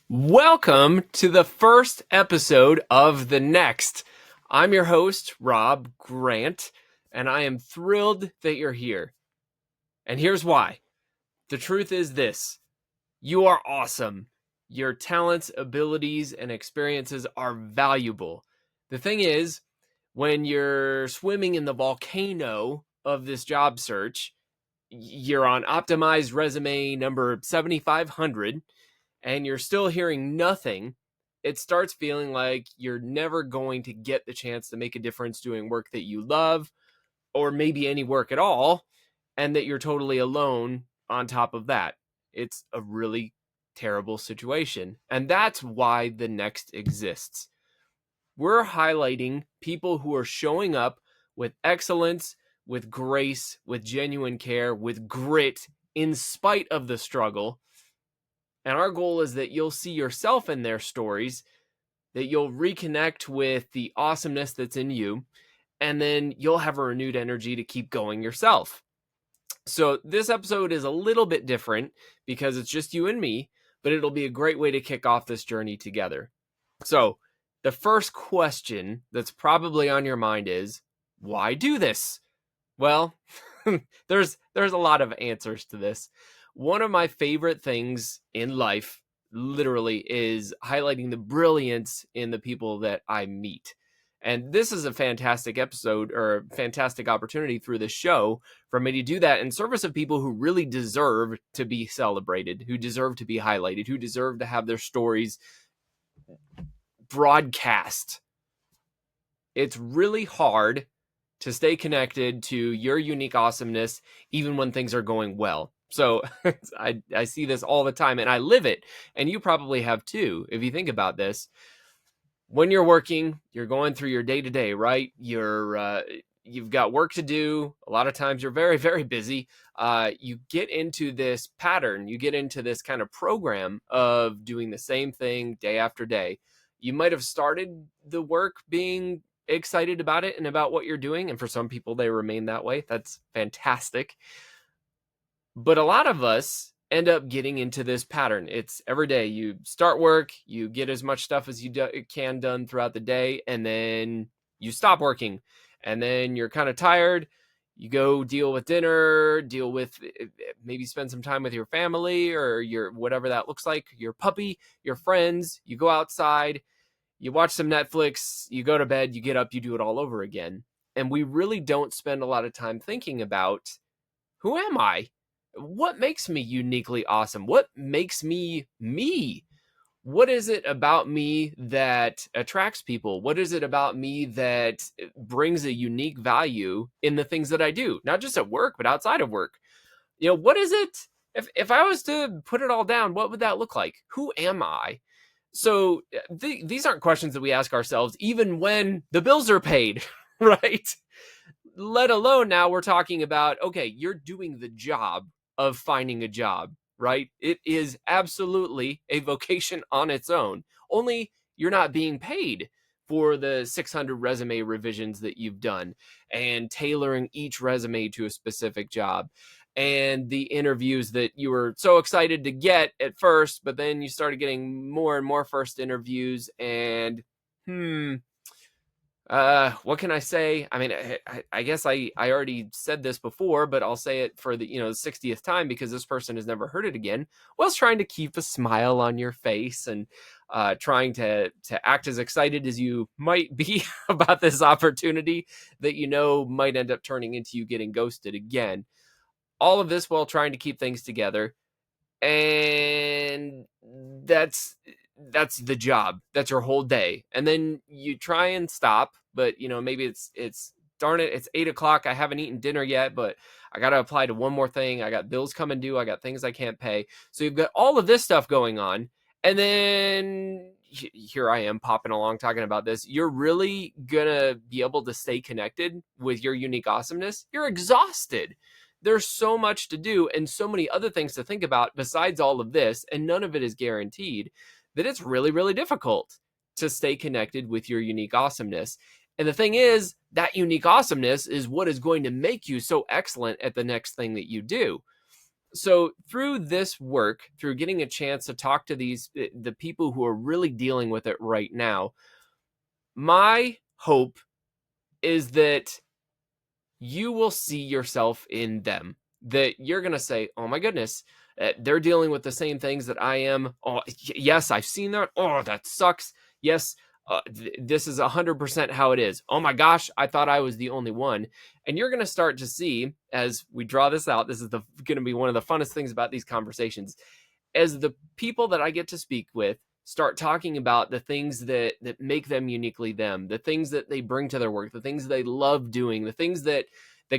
Welcome to the first episode of The Next. I'm your host, Rob Grant, and I am thrilled that you're here. And here's why. The truth is this: you are awesome. Your talents, abilities, and experiences are valuable. The thing is, when you're swimming in the volcano of this job search, you're on optimized resume number 7,500 and you're still hearing nothing, it starts feeling like you're never going to get the chance to make a difference doing work that you love, or maybe any work at all, and that you're totally alone on top of that. It's a really terrible situation. And that's why the next exists. We're highlighting people who are showing up with excellence, with grace, with genuine care, with grit, in spite of the struggle. And our goal is that you'll see yourself in their stories, that you'll reconnect with the awesomeness that's in you, and then you'll have a renewed energy to keep going yourself. So this episode is a little bit different because it's just you and me, but it'll be a great way to kick off this journey together. So the first question that's probably on your mind is, why do this? Well, there's a lot of answers to this. One of my favorite things in life, literally, is highlighting the brilliance in the people that I meet. And this is a fantastic episode, or a fantastic opportunity through this show for me to do that in service of people who really deserve to be celebrated, who deserve to be highlighted, who deserve to have their stories broadcast. It's really hard to stay connected to your unique awesomeness even when things are going well. So I see this all the time and I live it, and you probably have too. If you think about this, when you're working, you're going through your day to day, right? You've got work to do. A lot of times you're very, very busy. You get into this pattern, you get into this kind of program of doing the same thing day after day. You might have started the work being excited about it and about what you're doing, and for some people they remain that way. That's fantastic. But a lot of us end up getting into this pattern. It's every day you start work, you get as much stuff as you can done throughout the day, and then you stop working, and then you're kind of tired. You go deal with dinner, deal with maybe spend some time with your family or your whatever that looks like, your puppy, your friends. You go outside, you watch some Netflix, you go to bed, you get up, you do it all over again. And we really don't spend a lot of time thinking about, who am I? What makes me uniquely awesome? What makes me me? What is it about me that attracts people? What is it about me that brings a unique value in the things that I do? Not just at work, but outside of work. What is it? If I was to put it all down, what would that look like? Who am I? So these aren't questions that we ask ourselves even when the bills are paid, right? Let alone now we're talking about, okay, you're doing the job of finding a job, right? It is absolutely a vocation on its own. Only you're not being paid for the 600 resume revisions that you've done and tailoring each resume to a specific job, and the interviews that you were so excited to get at first, but then you started getting more and more first interviews, and what can I say? I mean, I guess I already said this before, but I'll say it for the 60th time because this person has never heard it again. Whilst trying to keep a smile on your face and trying to act as excited as you might be about this opportunity that might end up turning into you getting ghosted again. All of this while trying to keep things together, and that's the job. That's your whole day. And then you try and stop, but maybe it's darn it, it's 8 o'clock. I haven't eaten dinner yet, but I got to apply to one more thing. I got bills coming due. I got things I can't pay. So you've got all of this stuff going on. And then here I am popping along talking about this. You're really going to be able to stay connected with your unique awesomeness. You're exhausted. There's so much to do and so many other things to think about besides all of this, and none of it is guaranteed, that it's really, really difficult to stay connected with your unique awesomeness. And the thing is, that unique awesomeness is what is going to make you so excellent at the next thing that you do. So through this work, through getting a chance to talk to the people who are really dealing with it right now, my hope is that you will see yourself in them. That you're going to say, oh my goodness, they're dealing with the same things that I am. Oh, yes, I've seen that. Oh, that sucks. Yes, this is 100% how it is. Oh my gosh, I thought I was the only one. And you're going to start to see, as we draw this out, this is going to be one of the funnest things about these conversations, as the people that I get to speak with start talking about the things that make them uniquely them, the things that they bring to their work, the things they love doing, the things that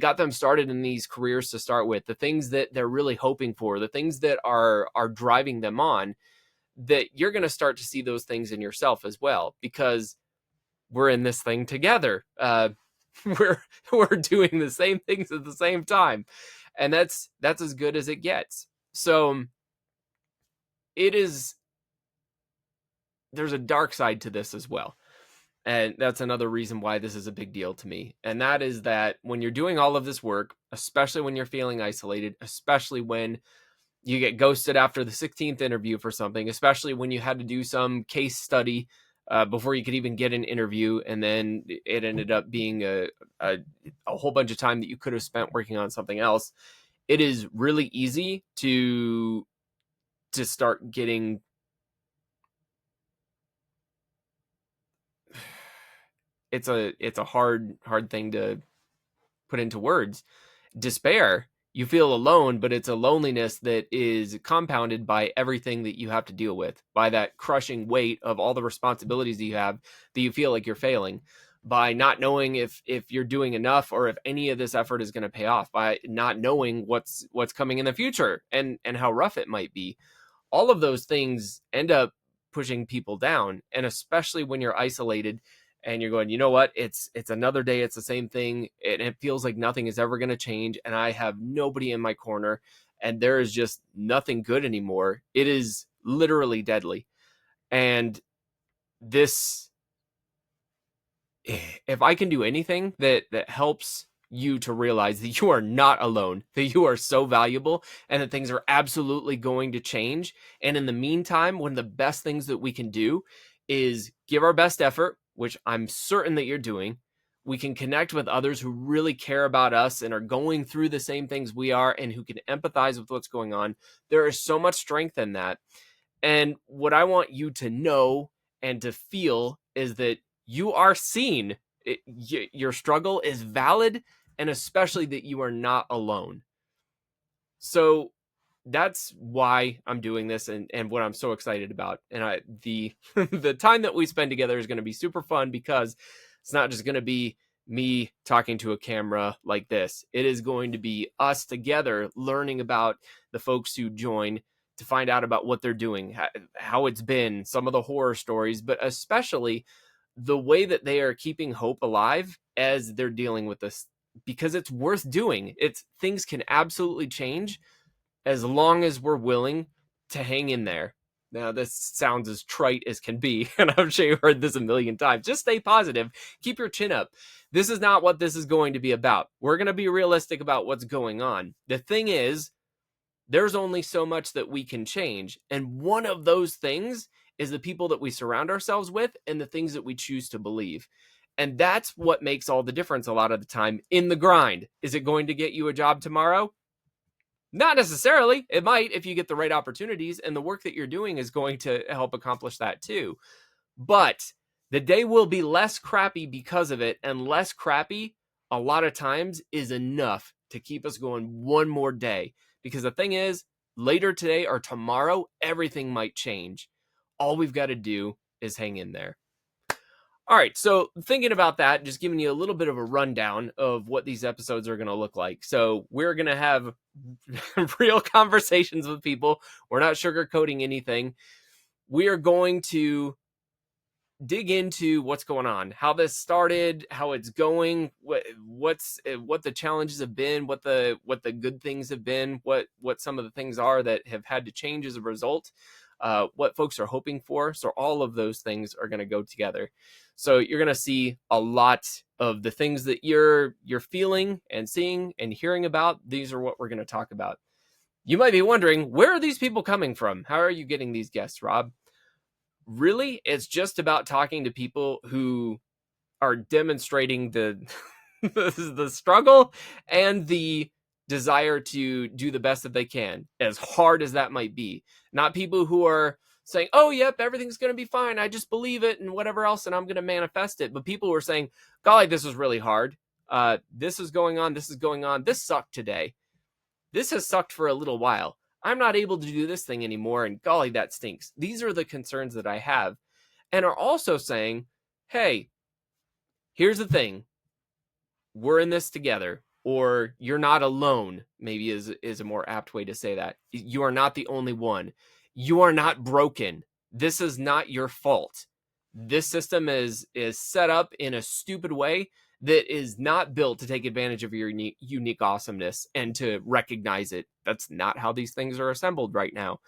got them started in these careers to start with, the things that they're really hoping for, the things that are driving them on, that you're going to start to see those things in yourself as well, because we're in this thing together. We're we're doing the same things at the same time, and that's as good as it gets. So it is, there's a dark side to this as well. And that's another reason why this is a big deal to me. And that is that when you're doing all of this work, especially when you're feeling isolated, especially when you get ghosted after the 16th interview for something, especially when you had to do some case study before you could even get an interview, and then it ended up being a whole bunch of time that you could have spent working on something else, it is really easy to start getting, it's a hard thing to put into words, despair. You feel alone, but it's a loneliness that is compounded by everything that you have to deal with, by that crushing weight of all the responsibilities that you have, that you feel like you're failing, by not knowing if you're doing enough or if any of this effort is going to pay off, by not knowing what's coming in the future and how rough it might be. All of those things end up pushing people down. And especially when you're isolated and you're going, you know what, it's another day, it's the same thing, and it feels like nothing is ever going to change, and I have nobody in my corner, and there is just nothing good anymore. It is literally deadly. And this, if I can do anything that helps you to realize that you are not alone, that you are so valuable, and that things are absolutely going to change. And in the meantime, one of the best things that we can do is give our best effort, which I'm certain that you're doing. We can connect with others who really care about us and are going through the same things we are, and who can empathize with what's going on. There is so much strength in that. And what I want you to know and to feel is that you are seen. Your struggle is valid, and especially that you are not alone. So that's why I'm doing this, and what I'm so excited about. And the the time that we spend together is going to be super fun, because it's not just going to be me talking to a camera like this. It is going to be us together learning about the folks who join, to find out about what they're doing, how it's been, some of the horror stories, but especially the way that they are keeping hope alive as they're dealing with this, because it's worth doing. It's, things can absolutely change as long as we're willing to hang in there. Now, this sounds as trite as can be, and I'm sure you've heard this a million times. Just stay positive. Keep your chin up. This is not what this is going to be about. We're going to be realistic about what's going on. The thing is, there's only so much that we can change. And one of those things is the people that we surround ourselves with and the things that we choose to believe. And that's what makes all the difference a lot of the time in the grind. Is it going to get you a job tomorrow? Not necessarily. It might, if you get the right opportunities, and the work that you're doing is going to help accomplish that too. But the day will be less crappy because of it, and less crappy a lot of times is enough to keep us going one more day. Because the thing is, later today or tomorrow, everything might change. All we've got to do is hang in there. All right, so thinking about that, just giving you a little bit of a rundown of what these episodes are going to look like. So we're going to have real conversations with people. We're not sugarcoating anything. We are going to dig into what's going on, how this started, how it's going, what the challenges have been, what the good things have been, what some of the things are that have had to change as a result, what folks are hoping for. So all of those things are going to go together. So you're going to see a lot of the things that you're feeling and seeing and hearing about. These are what we're going to talk about. You might be wondering, where are these people coming from? How are you getting these guests, Rob? Really, it's just about talking to people who are demonstrating the the struggle and the desire to do the best that they can, as hard as that might be. Not people who are saying, "Oh, yep, everything's going to be fine. I just believe it and whatever else, and I'm going to manifest it." But people who are saying, "Golly, this is really hard. This is going on. This is going on. This sucked today. This has sucked for a little while. I'm not able to do this thing anymore, and golly, that stinks." These are the concerns that I have, and are also saying, "Hey, here's the thing. We're in this together," or "You're not alone," maybe is a more apt way to say that. You are not the only one. You are not broken. This is not your fault. This system is set up in a stupid way that is not built to take advantage of your unique awesomeness and to recognize it. That's not how these things are assembled right now.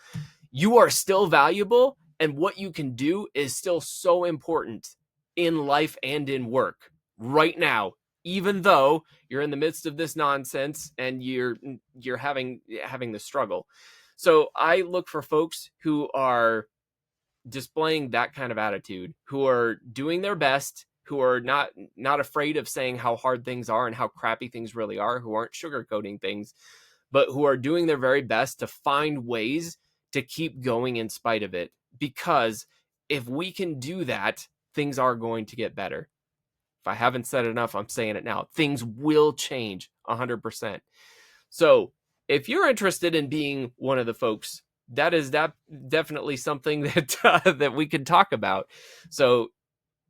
You are still valuable, and what you can do is still so important in life and in work right now, even though you're in the midst of this nonsense and you're having the struggle. So I look for folks who are displaying that kind of attitude, who are doing their best, who are not afraid of saying how hard things are and how crappy things really are, who aren't sugarcoating things, but who are doing their very best to find ways to keep going in spite of it. Because if we can do that, things are going to get better. If I haven't said it enough, I'm saying it now. Things will change 100%. So if you're interested in being one of the folks, that is definitely something that that we could talk about. So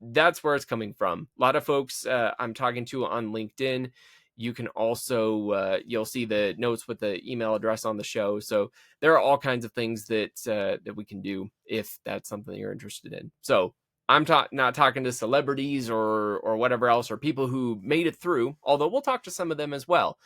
that's where it's coming from. A lot of folks I'm talking to on LinkedIn. You can also you'll see the notes with the email address on the show. So there are all kinds of things that that we can do if that's something that you're interested in. So I'm not talking to celebrities or whatever else, or people who made it through, although we'll talk to some of them as well.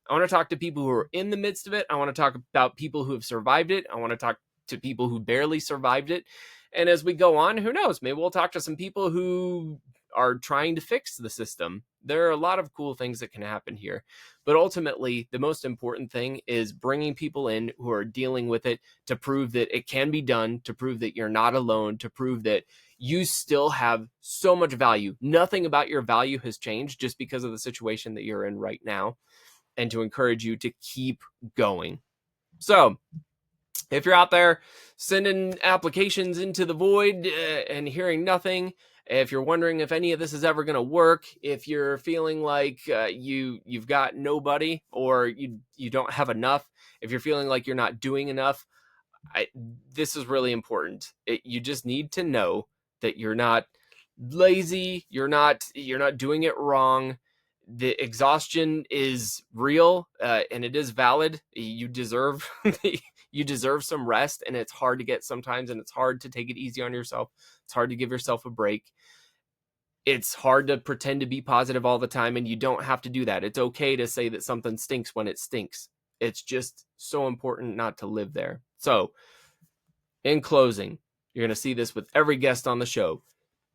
I want to talk to people who are in the midst of it. I want to talk about people who have survived it. I want to talk to people who barely survived it. And as we go on, who knows, maybe we'll talk to some people who are trying to fix the system. There are a lot of cool things that can happen here. But ultimately, the most important thing is bringing people in who are dealing with it to prove that it can be done, to prove that you're not alone, to prove that you still have so much value. Nothing about your value has changed just because of the situation that you're in right now, and to encourage you to keep going. So if you're out there sending applications into the void and hearing nothing, if you're wondering if any of this is ever going to work, if you're feeling like you've got nobody, or you don't have enough, if you're feeling like you're not doing enough, this is really important. You just need to know that you're not lazy, you're not doing it wrong. The exhaustion is real, and it is valid. You deserve you deserve some rest, and it's hard to get sometimes, and it's hard to take it easy on yourself. It's hard to give yourself a break. It's hard to pretend to be positive all the time, and you don't have to do that. It's okay to say that something stinks when it stinks. It's just so important not to live there. So, in closing, you're going to see this with every guest on the show.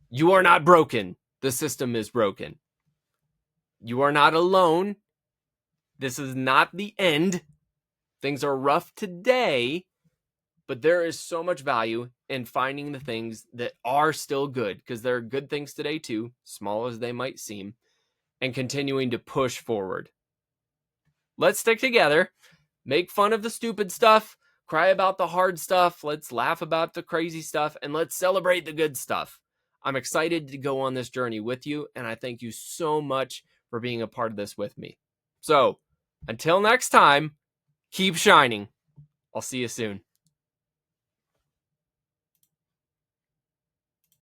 You are not broken. The system is broken. You are not alone. This is not the end. Things are rough today, but there is so much value in finding the things that are still good, because there are good things today too, small as they might seem, and continuing to push forward. Let's stick together, make fun of the stupid stuff, cry about the hard stuff, let's laugh about the crazy stuff, and let's celebrate the good stuff. I'm excited to go on this journey with you, and I thank you so much for being a part of this with me. So, until next time, keep shining. I'll see you soon.